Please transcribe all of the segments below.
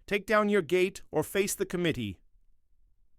"Take down your gate or face the committee."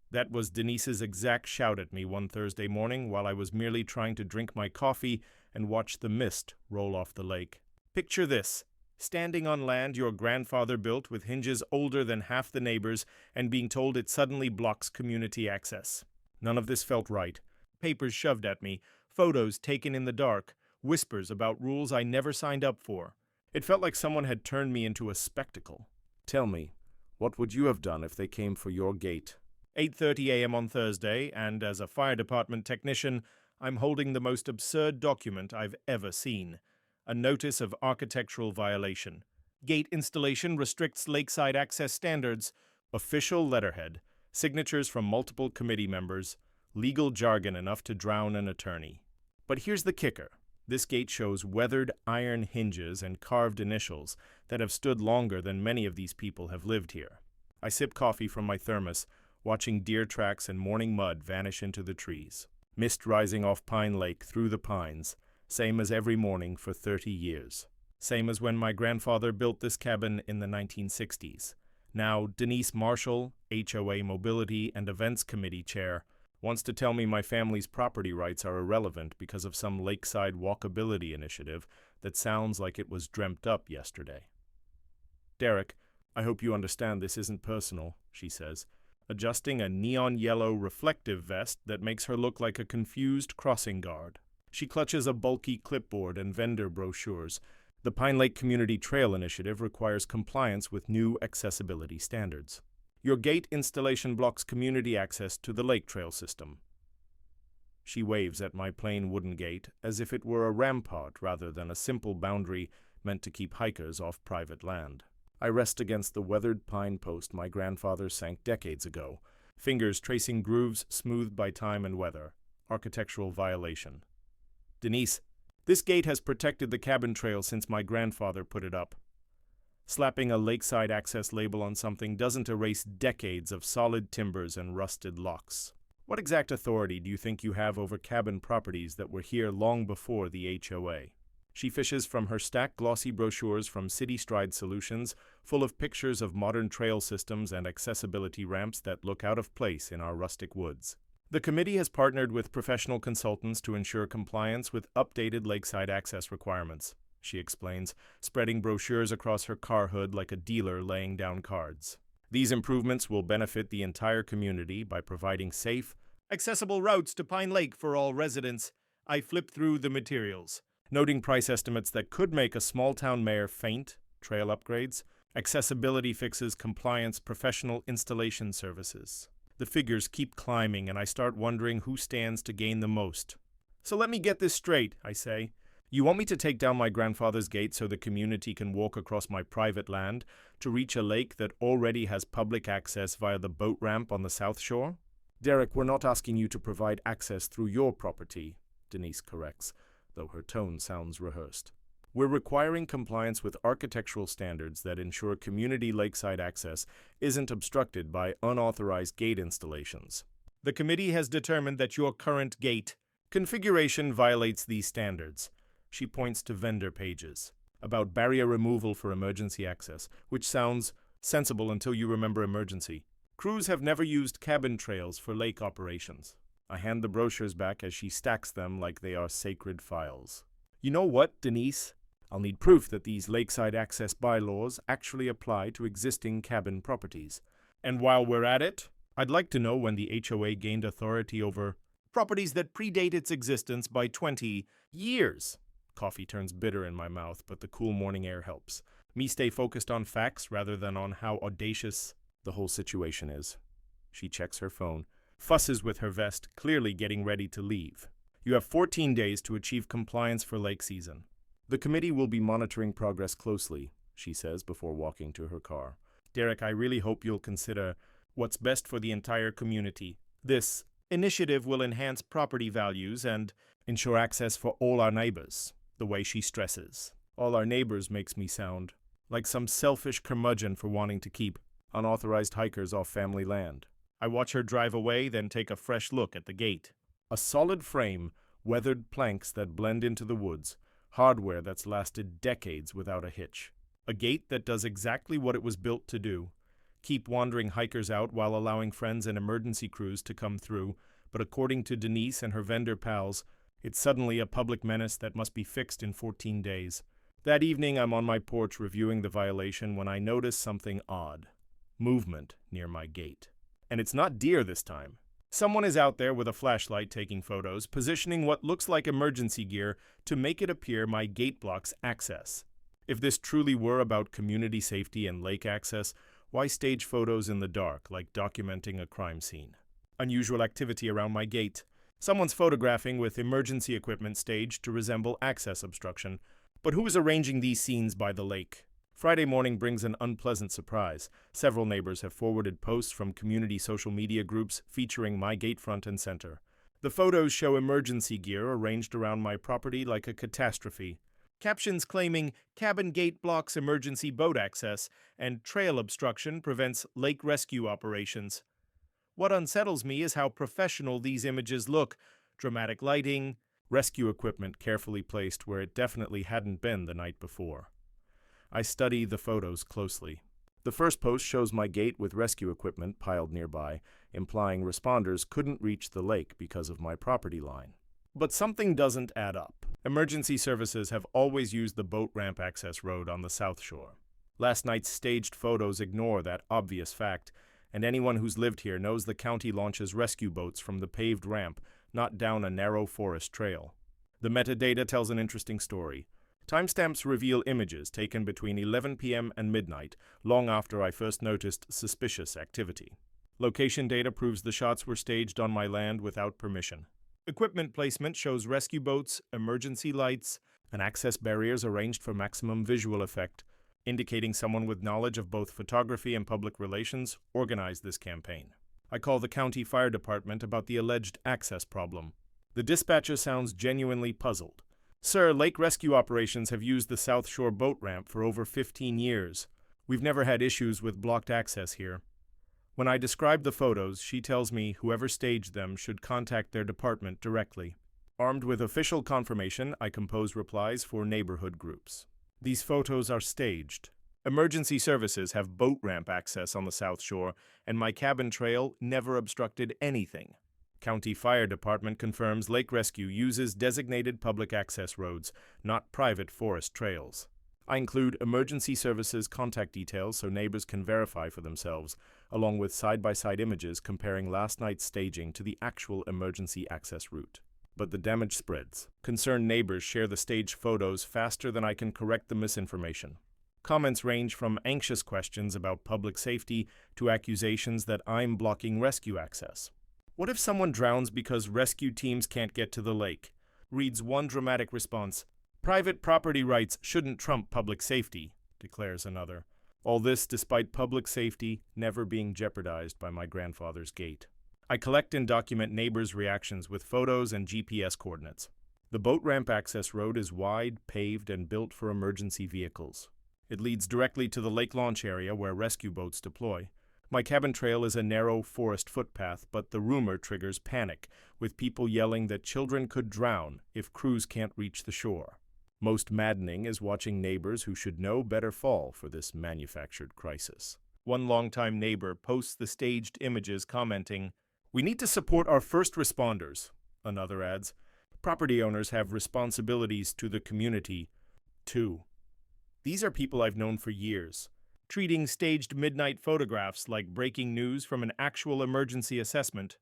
That was Denise's exact shout at me one Thursday morning while I was merely trying to drink my coffee and watch the mist roll off the lake. Picture this: standing on land your grandfather built with hinges older than half the neighbors and being told it suddenly blocks community access. None of this felt right. Papers shoved at me, photos taken in the dark, whispers about rules I never signed up for. It felt like someone had turned me into a spectacle. Tell me, what would you have done if they came for your gate? 8:30 a.m. on Thursday, and as a fire department technician, I'm holding the most absurd document I've ever seen: a notice of architectural violation. Gate installation restricts lakeside access standards. Official letterhead, signatures from multiple committee members, legal jargon enough to drown an attorney. But here's the kicker. This gate shows weathered iron hinges and carved initials that have stood longer than many of these people have lived here. I sip coffee from my thermos, watching deer tracks and morning mud vanish into the trees. Mist rising off Pine Lake through the pines, same as every morning for 30 years. Same as when my grandfather built this cabin in the 1960s. Now, Denise Marshall, HOA Mobility and Events Committee Chair, wants to tell me my family's property rights are irrelevant because of some lakeside walkability initiative that sounds like it was dreamt up yesterday. "Derek, I hope you understand this isn't personal," she says, adjusting a neon yellow reflective vest that makes her look like a confused crossing guard. She clutches a bulky clipboard and vendor brochures. The Pine Lake Community Trail Initiative requires compliance with new accessibility standards. Your gate installation blocks community access to the lake trail system. She waves at my plain wooden gate as if it were a rampart rather than a simple boundary meant to keep hikers off private land. I rest against the weathered pine post my grandfather sank decades ago, fingers tracing grooves smoothed by time and weather. Architectural violation. "Denise, this gate has protected the cabin trail since my grandfather put it up." Slapping a lakeside access label on something doesn't erase decades of solid timbers and rusted locks. What exact authority do you think you have over cabin properties that were here long before the HOA? She fishes from her stacked glossy brochures from City Stride Solutions, full of pictures of modern trail systems and accessibility ramps that look out of place in our rustic woods. The committee has partnered with professional consultants to ensure compliance with updated lakeside access requirements, she explains, spreading brochures across her car hood like a dealer laying down cards. These improvements will benefit the entire community by providing safe, accessible routes to Pine Lake for all residents. I flip through the materials, noting price estimates that could make a small-town mayor faint: trail upgrades, accessibility fixes, compliance, professional installation services. The figures keep climbing, and I start wondering who stands to gain the most. "So let me get this straight," I say. "You want me to take down my grandfather's gate so the community can walk across my private land to reach a lake that already has public access via the boat ramp on the south shore?" "Derek, we're not asking you to provide access through your property," Denise corrects, though her tone sounds rehearsed. "We're requiring compliance with architectural standards that ensure community lakeside access isn't obstructed by unauthorized gate installations. The committee has determined that your current gate configuration violates these standards." She points to vendor pages about barrier removal for emergency access, which sounds sensible until you remember emergency. "Crews have never used cabin trails for lake operations." I hand the brochures back as she stacks them like they are sacred files. "You know what, Denise? I'll need proof that these lakeside access bylaws actually apply to existing cabin properties. And while we're at it, I'd like to know when the HOA gained authority over properties that predate its existence by 20 years. Coffee turns bitter in my mouth, but the cool morning air helps me stay focused on facts rather than on how audacious the whole situation is. She checks her phone, fusses with her vest, clearly getting ready to leave. "You have 14 days to achieve compliance for lake season. The committee will be monitoring progress closely," she says before walking to her car. "Derek, I really hope you'll consider what's best for the entire community. This initiative will enhance property values and ensure access for all our neighbors," the way she stresses. All our neighbors makes me sound like some selfish curmudgeon for wanting to keep unauthorized hikers off family land. I watch her drive away, then take a fresh look at the gate. A solid frame, weathered planks that blend into the woods, hardware that's lasted decades without a hitch. A gate that does exactly what it was built to do, keep wandering hikers out while allowing friends and emergency crews to come through, but according to Denise and her vendor pals, it's suddenly a public menace that must be fixed in 14 days. That evening, I'm on my porch reviewing the violation when I notice something odd. Movement near my gate. And it's not deer this time. Someone is out there with a flashlight taking photos, positioning what looks like emergency gear to make it appear my gate blocks access. If this truly were about community safety and lake access, why stage photos in the dark, like documenting a crime scene? Unusual activity around my gate. Someone's photographing with emergency equipment staged to resemble access obstruction. But who is arranging these scenes by the lake? Friday morning brings an unpleasant surprise. Several neighbors have forwarded posts from community social media groups featuring my gate front and center. The photos show emergency gear arranged around my property like a catastrophe. Captions claiming cabin gate blocks emergency boat access and trail obstruction prevents lake rescue operations. What unsettles me is how professional these images look. Dramatic lighting, rescue equipment carefully placed where it definitely hadn't been the night before. I study the photos closely. The first post shows my gate with rescue equipment piled nearby, implying responders couldn't reach the lake because of my property line. But something doesn't add up. Emergency services have always used the boat ramp access road on the South Shore. Last night's staged photos ignore that obvious fact, and anyone who's lived here knows the county launches rescue boats from the paved ramp, not down a narrow forest trail. The metadata tells an interesting story. Timestamps reveal images taken between 11 p.m. and midnight, long after I first noticed suspicious activity. Location data proves the shots were staged on my land without permission. Equipment placement shows rescue boats, emergency lights, and access barriers arranged for maximum visual effect, indicating someone with knowledge of both photography and public relations organized this campaign. I call the county fire department about the alleged access problem. The dispatcher sounds genuinely puzzled. Sir, lake rescue operations have used the South Shore boat ramp for over 15 years. We've never had issues with blocked access here. When I describe the photos, she tells me whoever staged them should contact their department directly. Armed with official confirmation, I compose replies for neighborhood groups. These photos are staged. Emergency services have boat ramp access on the South Shore, and my cabin trail never obstructed anything. County Fire Department confirms lake rescue uses designated public access roads, not private forest trails. I include emergency services contact details so neighbors can verify for themselves, along with side-by-side images comparing last night's staging to the actual emergency access route. But the damage spreads. Concerned neighbors share the staged photos faster than I can correct the misinformation. Comments range from anxious questions about public safety to accusations that I'm blocking rescue access. What if someone drowns because rescue teams can't get to the lake? Reads one dramatic response. Private property rights shouldn't trump public safety, declares another. All this despite public safety never being jeopardized by my grandfather's gate. I collect and document neighbors' reactions with photos and GPS coordinates. The boat ramp access road is wide, paved, and built for emergency vehicles. It leads directly to the lake launch area where rescue boats deploy. My cabin trail is a narrow forest footpath, but the rumor triggers panic, with people yelling that children could drown if crews can't reach the shore. Most maddening is watching neighbors who should know better fall for this manufactured crisis. One longtime neighbor posts the staged images commenting, "We need to support our first responders." Another adds, "Property owners have responsibilities to the community, too." These are people I've known for years, treating staged midnight photographs like breaking news from an actual emergency assessment.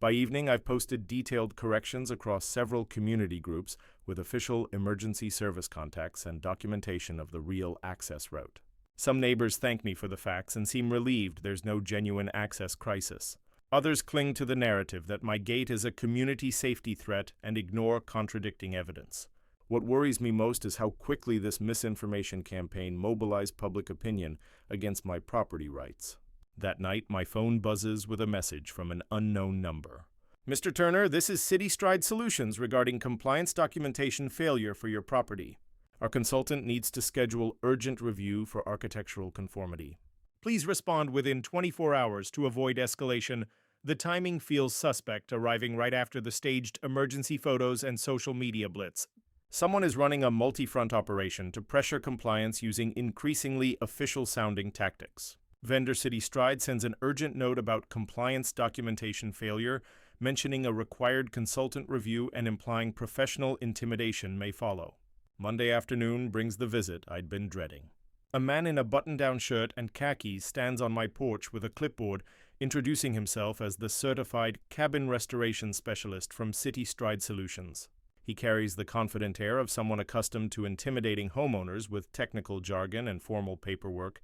By evening, I've posted detailed corrections across several community groups with official emergency service contacts and documentation of the real access route. Some neighbors thank me for the facts and seem relieved there's no genuine access crisis. Others cling to the narrative that my gate is a community safety threat and ignore contradicting evidence. What worries me most is how quickly this misinformation campaign mobilized public opinion against my property rights. That night, my phone buzzes with a message from an unknown number. "Mr. Turner, this is City Stride Solutions regarding compliance documentation failure for your property. Our consultant needs to schedule urgent review for architectural conformity. Please respond within 24 hours to avoid escalation. The timing feels suspect, arriving right after the staged emergency photos and social media blitz. Someone is running a multi-front operation to pressure compliance using increasingly official-sounding tactics." Vendor City Stride sends an urgent note about compliance documentation failure, mentioning a required consultant review and implying professional intimidation may follow. Monday afternoon brings the visit I'd been dreading. A man in a button-down shirt and khakis stands on my porch with a clipboard, introducing himself as the certified cabin restoration specialist from City Stride Solutions. He carries the confident air of someone accustomed to intimidating homeowners with technical jargon and formal paperwork,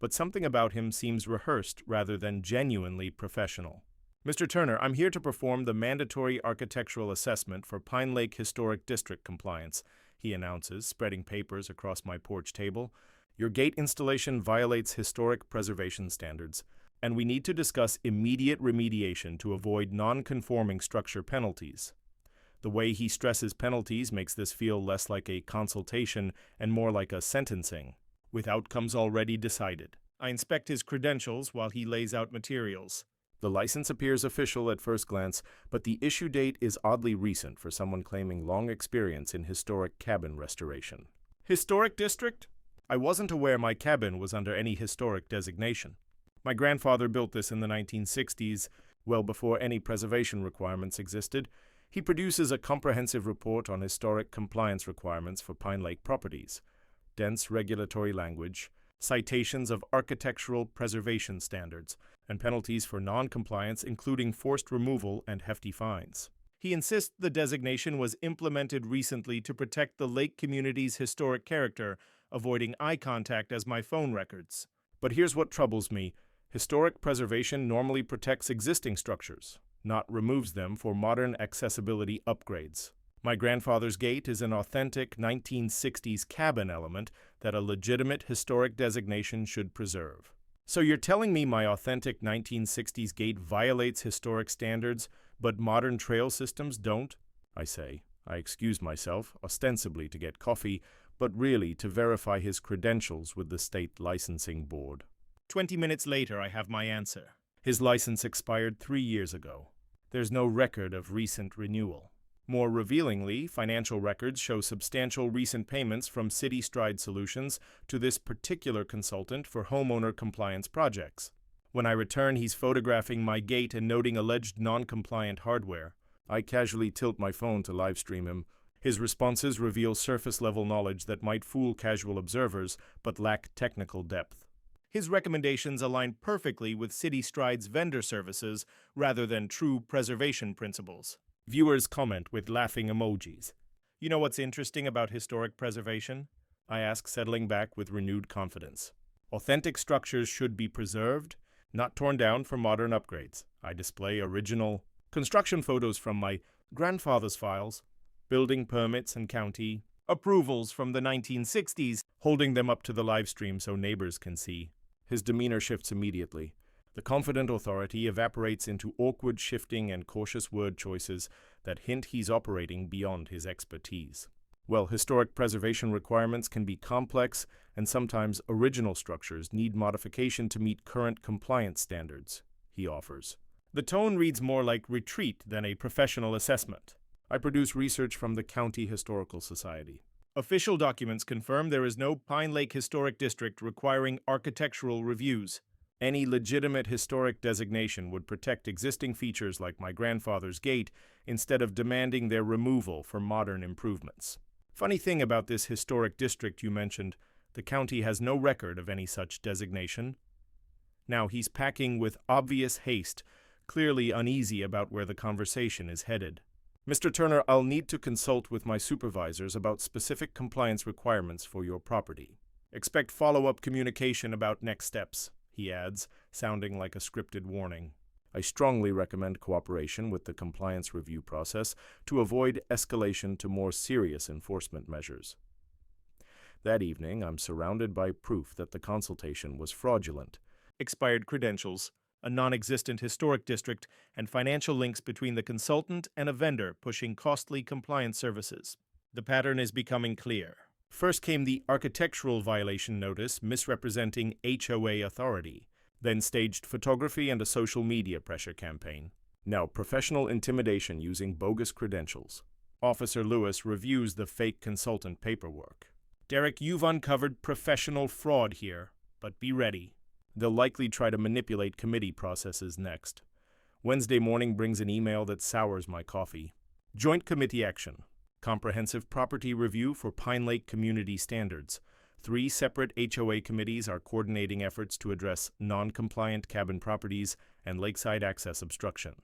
but something about him seems rehearsed rather than genuinely professional. Mr. Turner, I'm here to perform the mandatory architectural assessment for Pine Lake Historic District compliance, he announces, spreading papers across my porch table. Your gate installation violates historic preservation standards, and we need to discuss immediate remediation to avoid non-conforming structure penalties. The way he stresses penalties makes this feel less like a consultation and more like a sentencing, with outcomes already decided. I inspect his credentials while he lays out materials. The license appears official at first glance, but the issue date is oddly recent for someone claiming long experience in historic cabin restoration. Historic district? I wasn't aware my cabin was under any historic designation. My grandfather built this in the 1960s, well before any preservation requirements existed. He produces a comprehensive report on historic compliance requirements for Pine Lake properties, dense regulatory language, citations of architectural preservation standards, and penalties for non-compliance, including forced removal and hefty fines. He insists the designation was implemented recently to protect the lake community's historic character, avoiding eye contact as my phone records. But here's what troubles me. Historic preservation normally protects existing structures, not removes them for modern accessibility upgrades. My grandfather's gate is an authentic 1960s cabin element that a legitimate historic designation should preserve. So you're telling me my authentic 1960s gate violates historic standards, but modern trail systems don't? I say. I excuse myself, ostensibly to get coffee, but really to verify his credentials with the state licensing board. 20 minutes later, I have my answer. His license expired 3 years ago. There's no record of recent renewal. More revealingly, financial records show substantial recent payments from City Stride Solutions to this particular consultant for homeowner compliance projects. When I return, he's photographing my gate and noting alleged non-compliant hardware. I casually tilt my phone to live stream him. His responses reveal surface-level knowledge that might fool casual observers, but lack technical depth. His recommendations align perfectly with City Stride's vendor services rather than true preservation principles. Viewers comment with laughing emojis. You know what's interesting about historic preservation? I ask, settling back with renewed confidence. Authentic structures should be preserved, not torn down for modern upgrades. I display original construction photos from my grandfather's files, building permits and county approvals from the 1960s, holding them up to the live stream so neighbors can see. His demeanor shifts immediately. The confident authority evaporates into awkward shifting and cautious word choices that hint he's operating beyond his expertise. Well, historic preservation requirements can be complex, and sometimes original structures need modification to meet current compliance standards, he offers. The tone reads more like retreat than a professional assessment. I produce research from the County Historical Society. Official documents confirm there is no Pine Lake Historic District requiring architectural reviews. Any legitimate historic designation would protect existing features like my grandfather's gate instead of demanding their removal for modern improvements. Funny thing about this historic district you mentioned, the county has no record of any such designation. Now he's packing with obvious haste, clearly uneasy about where the conversation is headed. Mr. Turner, I'll need to consult with my supervisors about specific compliance requirements for your property. Expect follow-up communication about next steps, he adds, sounding like a scripted warning. I strongly recommend cooperation with the compliance review process to avoid escalation to more serious enforcement measures. That evening, I'm surrounded by proof that the consultation was fraudulent. Expired credentials, a non-existent historic district, and financial links between the consultant and a vendor pushing costly compliance services. The pattern is becoming clear. First came the architectural violation notice misrepresenting HOA authority, then staged photography and a social media pressure campaign. Now professional intimidation using bogus credentials. Officer Lewis reviews the fake consultant paperwork. Derek, you've uncovered professional fraud here, but be ready. They'll likely try to manipulate committee processes next. Wednesday morning brings an email that sours my coffee. Joint Committee Action. Comprehensive Property Review for Pine Lake Community Standards. 3 separate HOA committees are coordinating efforts to address non-compliant cabin properties and lakeside access obstruction.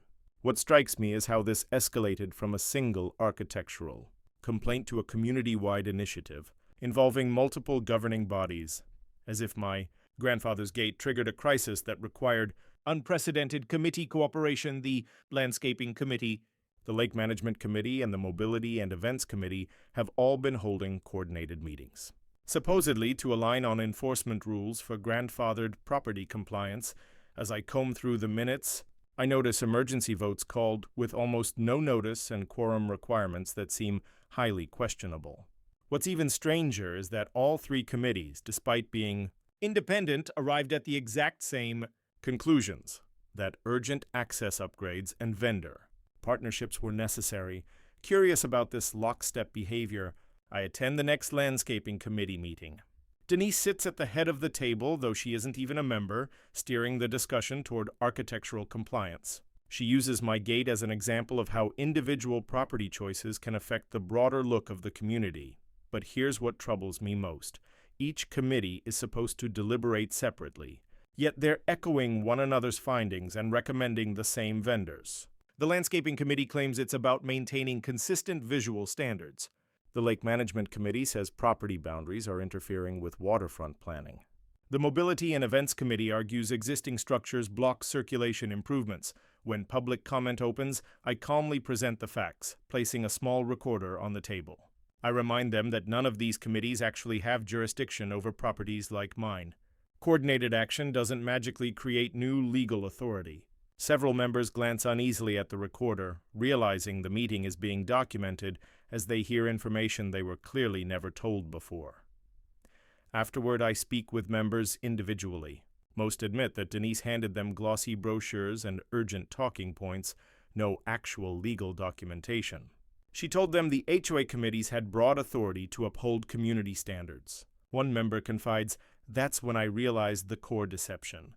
What strikes me is how this escalated from a single architectural complaint to a community-wide initiative involving multiple governing bodies, as if my grandfather's gate triggered a crisis that required unprecedented committee cooperation. The Landscaping Committee, the Lake Management Committee, and the Mobility and Events Committee have all been holding coordinated meetings, supposedly to align on enforcement rules for grandfathered property compliance. As I comb through the minutes, I notice emergency votes called with almost no notice and quorum requirements that seem highly questionable. What's even stranger is that all 3 committees, despite being independent, arrived at the exact same conclusions: that urgent access upgrades and vendor partnerships were necessary. Curious about this lockstep behavior, I attend the next Landscaping Committee meeting. Denise sits at the head of the table, though she isn't even a member, steering the discussion toward architectural compliance. She uses my gate as an example of how individual property choices can affect the broader look of the community. But here's what troubles me most. Each committee is supposed to deliberate separately, yet they're echoing one another's findings and recommending the same vendors. The Landscaping Committee claims it's about maintaining consistent visual standards. The Lake Management Committee says property boundaries are interfering with waterfront planning. The Mobility and Events Committee argues existing structures block circulation improvements. When public comment opens, I calmly present the facts, placing a small recorder on the table. I remind them that none of these committees actually have jurisdiction over properties like mine. Coordinated action doesn't magically create new legal authority. Several members glance uneasily at the recorder, realizing the meeting is being documented as they hear information they were clearly never told before. Afterward, I speak with members individually. Most admit that Denise handed them glossy brochures and urgent talking points, no actual legal documentation. She told them the HOA committees had broad authority to uphold community standards. One member confides, "That's when I realized the core deception.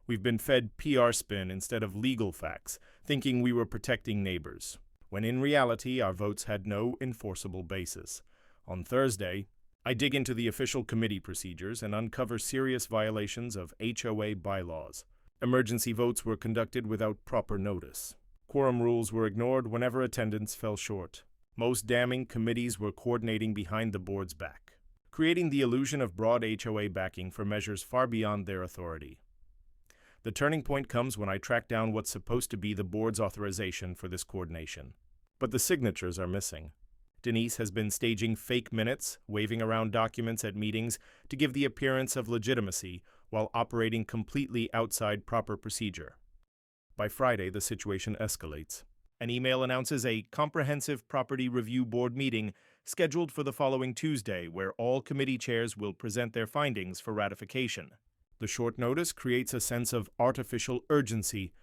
We've been fed PR spin instead of legal facts, thinking we were protecting neighbors, when in reality our votes had no enforceable basis." On Thursday, I dig into the official committee procedures and uncover serious violations of HOA bylaws. Emergency votes were conducted without proper notice. Quorum rules were ignored whenever attendance fell short. Most damning, committees were coordinating behind the board's back, creating the illusion of broad HOA backing for measures far beyond their authority. The turning point comes when I track down what's supposed to be the board's authorization for this coordination. But the signatures are missing. Denise has been staging fake minutes, waving around documents at meetings to give the appearance of legitimacy while operating completely outside proper procedure. By Friday, the situation escalates. An email announces a comprehensive property review board meeting scheduled for the following Tuesday, where all committee chairs will present their findings for ratification. The short notice creates a sense of artificial urgency,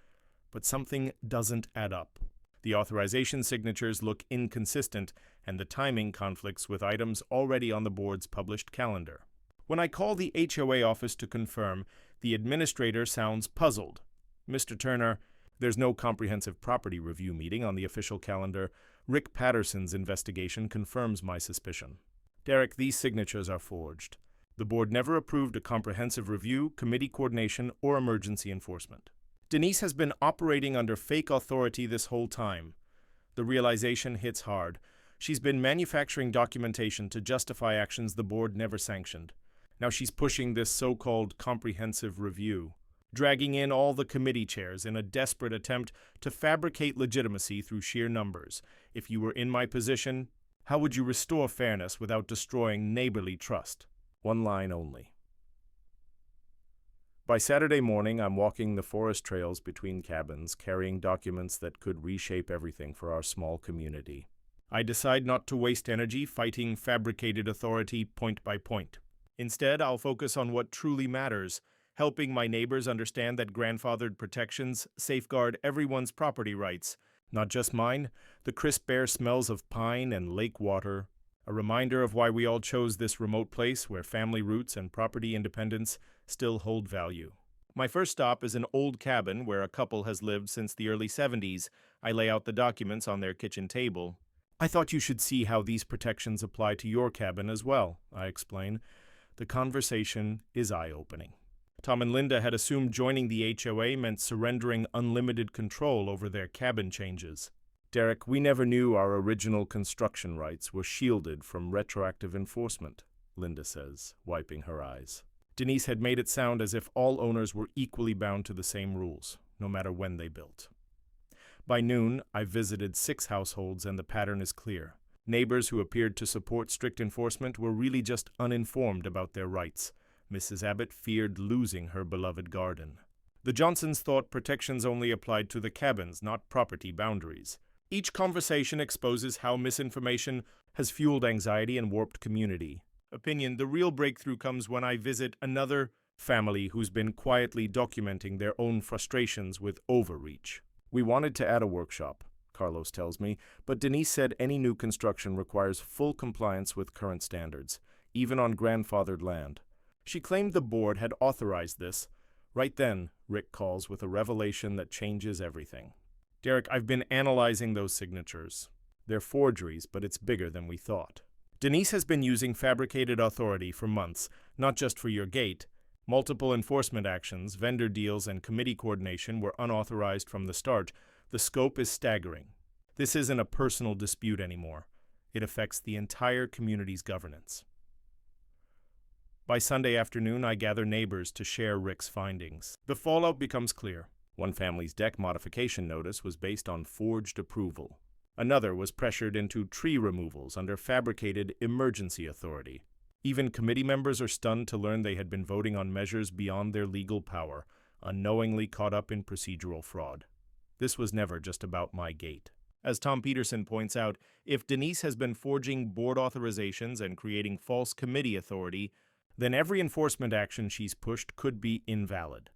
but something doesn't add up. The authorization signatures look inconsistent, and the timing conflicts with items already on the board's published calendar. When I call the HOA office to confirm, the administrator sounds puzzled. "Mr. Turner, there's no comprehensive property review meeting on the official calendar. Rick Patterson's investigation confirms my suspicion." "Derek, these signatures are forged. The board never approved a comprehensive review, committee coordination, or emergency enforcement." Denise has been operating under fake authority this whole time. The realization hits hard. She's been manufacturing documentation to justify actions the board never sanctioned. Now she's pushing this so-called comprehensive review, dragging in all the committee chairs in a desperate attempt to fabricate legitimacy through sheer numbers. If you were in my position, how would you restore fairness without destroying neighborly trust? One line only. By Saturday morning, I'm walking the forest trails between cabins, carrying documents that could reshape everything for our small community. I decide not to waste energy fighting fabricated authority point by point. Instead, I'll focus on what truly matters, helping my neighbors understand that grandfathered protections safeguard everyone's property rights, not just mine. The crisp air smells of pine and lake water, a reminder of why we all chose this remote place where family roots and property independence still hold value. My first stop is an old cabin where a couple has lived since the early 70s. I lay out the documents on their kitchen table. I thought you should see how these protections apply to your cabin as well, I explain. The conversation is eye-opening. Tom and Linda had assumed joining the HOA meant surrendering unlimited control over their cabin changes. Derek, we never knew our original construction rights were shielded from retroactive enforcement, Linda says, wiping her eyes. Denise had made it sound as if all owners were equally bound to the same rules, no matter when they built. By noon, I visited 6 households and the pattern is clear. Neighbors who appeared to support strict enforcement were really just uninformed about their rights. Mrs. Abbott feared losing her beloved garden. The Johnsons thought protections only applied to the cabins, not property boundaries. Each conversation exposes how misinformation has fueled anxiety and warped community. The real breakthrough comes when I visit another family who's been quietly documenting their own frustrations with overreach. We wanted to add a workshop, Carlos tells me, but Denise said any new construction requires full compliance with current standards, even on grandfathered land. She claimed the board had authorized this. Right then, Rick calls with a revelation that changes everything. Derek, I've been analyzing those signatures. They're forgeries, but it's bigger than we thought. Denise has been using fabricated authority for months, not just for your gate. Multiple enforcement actions, vendor deals, and committee coordination were unauthorized from the start. The scope is staggering. This isn't a personal dispute anymore. It affects the entire community's governance. By Sunday afternoon, I gather neighbors to share Rick's findings. The fallout becomes clear. One family's deck modification notice was based on forged approval. Another was pressured into tree removals under fabricated emergency authority. Even committee members are stunned to learn they had been voting on measures beyond their legal power, unknowingly caught up in procedural fraud. This was never just about my gate. As Tom Peterson points out, if Denise has been forging board authorizations and creating false committee authority, then every enforcement action she's pushed could be invalid.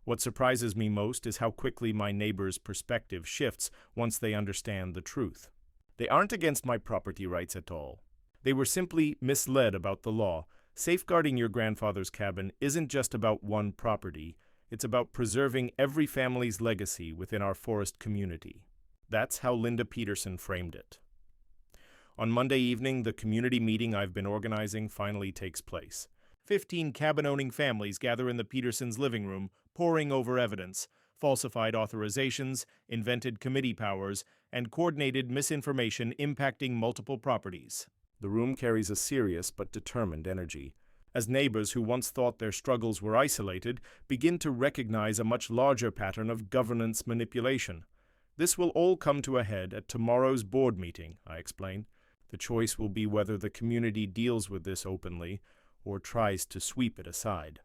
What surprises me most is how quickly my neighbors' perspective shifts once they understand the truth. They aren't against my property rights at all. They were simply misled about the law. Safeguarding your grandfather's cabin isn't just about one property. It's about preserving every family's legacy within our forest community. That's how Linda Peterson framed it. On Monday evening, the community meeting I've been organizing finally takes place. 15 cabin-owning families gather in the Petersons' living room, poring over evidence, falsified authorizations, invented committee powers, and coordinated misinformation impacting multiple properties. The room carries a serious but determined energy, as neighbors who once thought their struggles were isolated begin to recognize a much larger pattern of governance manipulation. This will all come to a head at tomorrow's board meeting, I explain. The choice will be whether the community deals with this openly or tries to sweep it aside.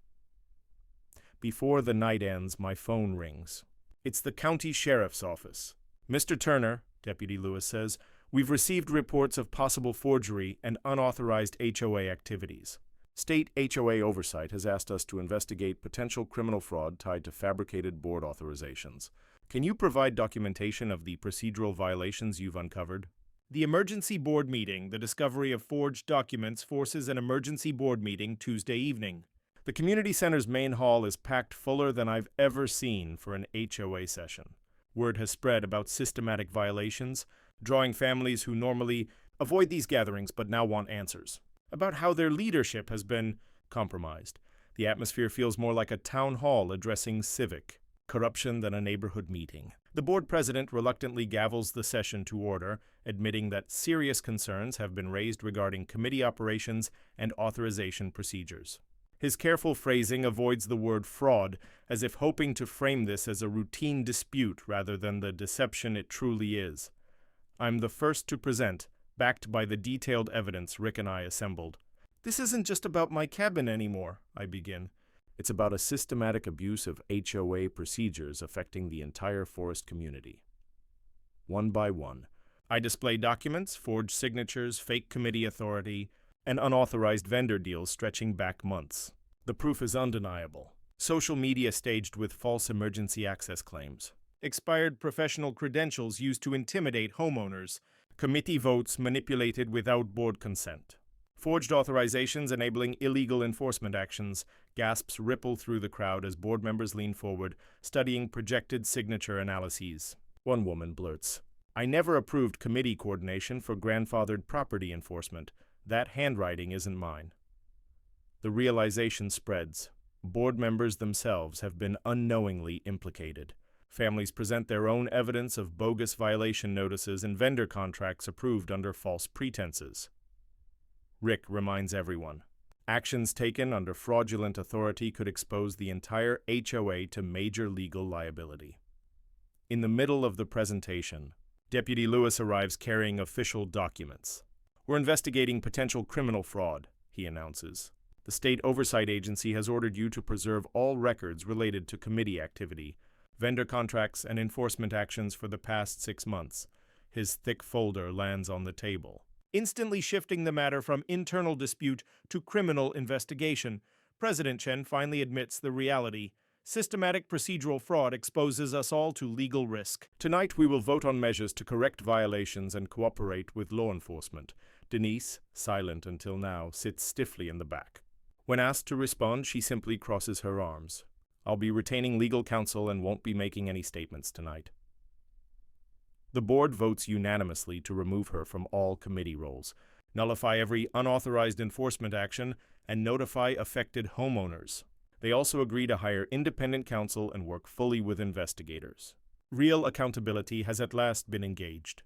Before the night ends, my phone rings. It's the county sheriff's office. Mr. Turner, Deputy Lewis says, we've received reports of possible forgery and unauthorized HOA activities. State HOA oversight has asked us to investigate potential criminal fraud tied to fabricated board authorizations. Can you provide documentation of the procedural violations you've uncovered? The emergency board meeting, the discovery of forged documents, forces an emergency board meeting Tuesday evening. The community center's main hall is packed fuller than I've ever seen for an HOA session. Word has spread about systematic violations, drawing families who normally avoid these gatherings but now want answers. About how their leadership has been compromised. The atmosphere feels more like a town hall addressing civic corruption than a neighborhood meeting. The board president reluctantly gavels the session to order, admitting that serious concerns have been raised regarding committee operations and authorization procedures. His careful phrasing avoids the word fraud, as if hoping to frame this as a routine dispute rather than the deception it truly is. I'm the first to present, backed by the detailed evidence Rick and I assembled. This isn't just about my cabin anymore, I begin. It's about a systematic abuse of HOA procedures affecting the entire forest community. One by one, I display documents, forged signatures, fake committee authority, and unauthorized vendor deals stretching back months. The proof is undeniable. Social media staged with false emergency access claims. Expired professional credentials used to intimidate homeowners. Committee votes manipulated without board consent. Forged authorizations enabling illegal enforcement actions. Gasps ripple through the crowd as board members lean forward, studying projected signature analyses. One woman blurts, "I never approved committee coordination for grandfathered property enforcement. That handwriting isn't mine." The realization spreads. Board members themselves have been unknowingly implicated. Families present their own evidence of bogus violation notices and vendor contracts approved under false pretenses. Rick reminds everyone, actions taken under fraudulent authority could expose the entire HOA to major legal liability. In the middle of the presentation, Deputy Lewis arrives carrying official documents. "We're investigating potential criminal fraud," he announces. "The State Oversight Agency has ordered you to preserve all records related to committee activity, vendor contracts, and enforcement actions for the past 6 months. His thick folder lands on the table. Instantly shifting the matter from internal dispute to criminal investigation, President Chen finally admits the reality. Systematic procedural fraud exposes us all to legal risk. Tonight we will vote on measures to correct violations and cooperate with law enforcement. Denise, silent until now, sits stiffly in the back. When asked to respond, she simply crosses her arms. "I'll be retaining legal counsel and won't be making any statements tonight." The board votes unanimously to remove her from all committee roles, nullify every unauthorized enforcement action, and notify affected homeowners. They also agree to hire independent counsel and work fully with investigators. Real accountability has at last been engaged.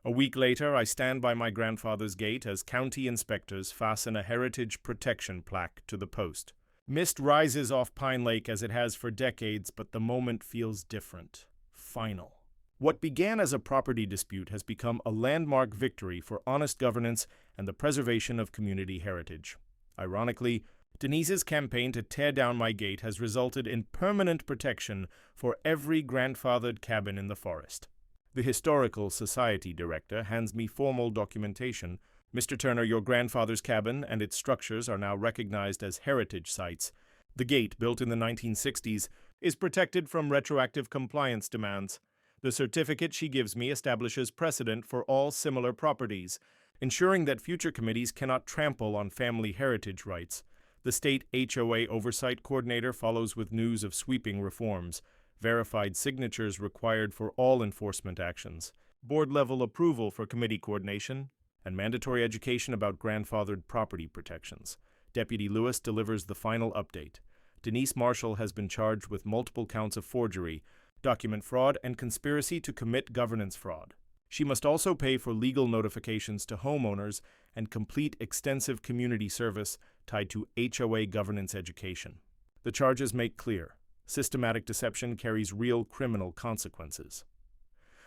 A week later, I stand by my grandfather's gate as county inspectors fasten a heritage protection plaque to the post. Mist rises off Pine Lake as it has for decades, but the moment feels different. Final. What began as a property dispute has become a landmark victory for honest governance and the preservation of community heritage. Ironically, Denise's campaign to tear down my gate has resulted in permanent protection for every grandfathered cabin in the forest. The Historical Society director hands me formal documentation. "Mr. Turner, your grandfather's cabin and its structures are now recognized as heritage sites. The gate, built in the 1960s, is protected from retroactive compliance demands. The certificate she gives me establishes precedent for all similar properties, ensuring that future committees cannot trample on family heritage rights. The state HOA oversight coordinator follows with news of sweeping reforms, verified signatures required for all enforcement actions, board-level approval for committee coordination, and mandatory education about grandfathered property protections. Deputy Lewis delivers the final update. Denise Marshall has been charged with multiple counts of forgery, document fraud, and conspiracy to commit governance fraud. She must also pay for legal notifications to homeowners and complete extensive community service tied to HOA governance education. The charges make clear, systematic deception carries real criminal consequences.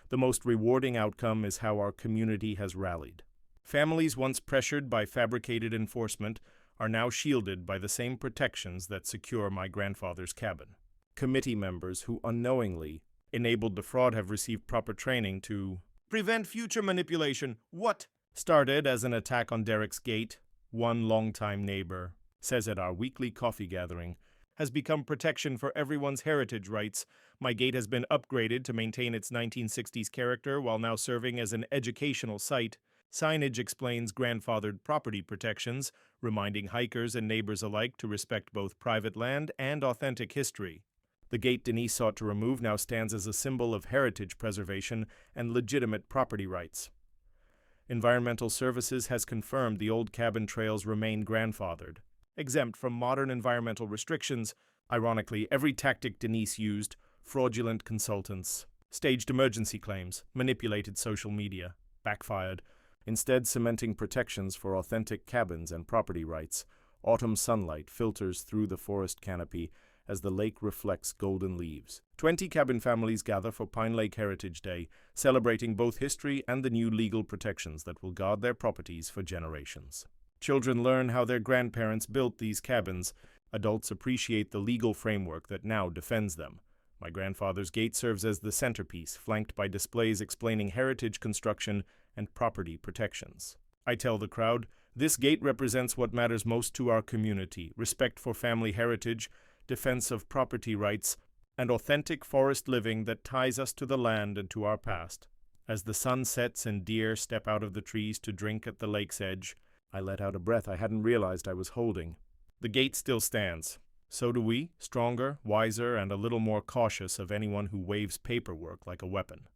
The most rewarding outcome is how our community has rallied. Families once pressured by fabricated enforcement are now shielded by the same protections that secure my grandfather's cabin. Committee members who unknowingly enabled the fraud have received proper training to prevent future manipulation. What started as an attack on Derek's gate, one longtime neighbor says at our weekly coffee gathering, has become protection for everyone's heritage rights. My gate has been upgraded to maintain its 1960s character while now serving as an educational site. Signage explains grandfathered property protections, reminding hikers and neighbors alike to respect both private land and authentic history. The gate Denise sought to remove now stands as a symbol of heritage preservation and legitimate property rights. Environmental Services has confirmed the old cabin trails remain grandfathered, exempt from modern environmental restrictions. Ironically, every tactic Denise used, fraudulent consultants, staged emergency claims, manipulated social media, backfired, instead cementing protections for authentic cabins and property rights. Autumn sunlight filters through the forest canopy as the lake reflects golden leaves. 20 cabin families gather for Pine Lake Heritage Day, celebrating both history and the new legal protections that will guard their properties for generations. Children learn how their grandparents built these cabins. Adults appreciate the legal framework that now defends them. My grandfather's gate serves as the centerpiece, flanked by displays explaining heritage construction and property protections. I tell the crowd, this gate represents what matters most to our community: respect for family heritage, defense of property rights, and authentic forest living that ties us to the land and to our past. As the sun sets and deer step out of the trees to drink at the lake's edge, I let out a breath I hadn't realized I was holding. The gate still stands. So do we, stronger, wiser, and a little more cautious of anyone who waves paperwork like a weapon.